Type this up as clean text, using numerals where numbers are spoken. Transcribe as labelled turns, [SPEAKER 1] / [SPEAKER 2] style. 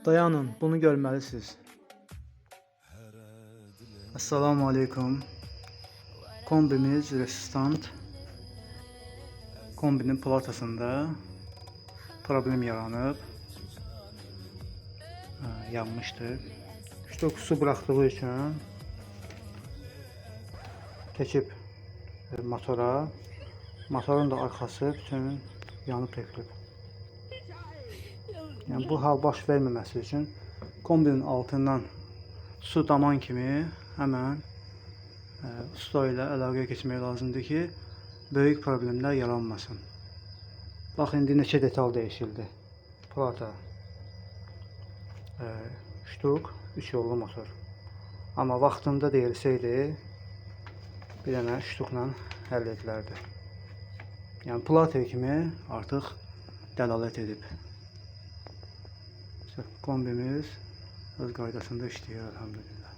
[SPEAKER 1] Dayanın, bunu görməlisiniz. Assalamu alaikum. Kombimiz resistant. Kombinin platasında problem yaranıb. Yanmışdır. Ştok su bıraktığı üçün keçib motora. Motorun da arxası bütün yanıb tökülüb. Yəni bu hal baş verməməsi üçün kombinin altından su daman kimi həmən usta ilə əlaqəyə keçmək lazımdır ki, böyük problemlər yaranmasın. Bax, indi neçə detal dəyişildi. Plata, ştuk, 3 yollu motor. Amma vaxtında deyilsəydi, bir dənə ştukla həll edilərdi. Yəni plata kimi artıq dəlalət edib. Kombimiz öz qaydasında işləyir, elhamdülillah.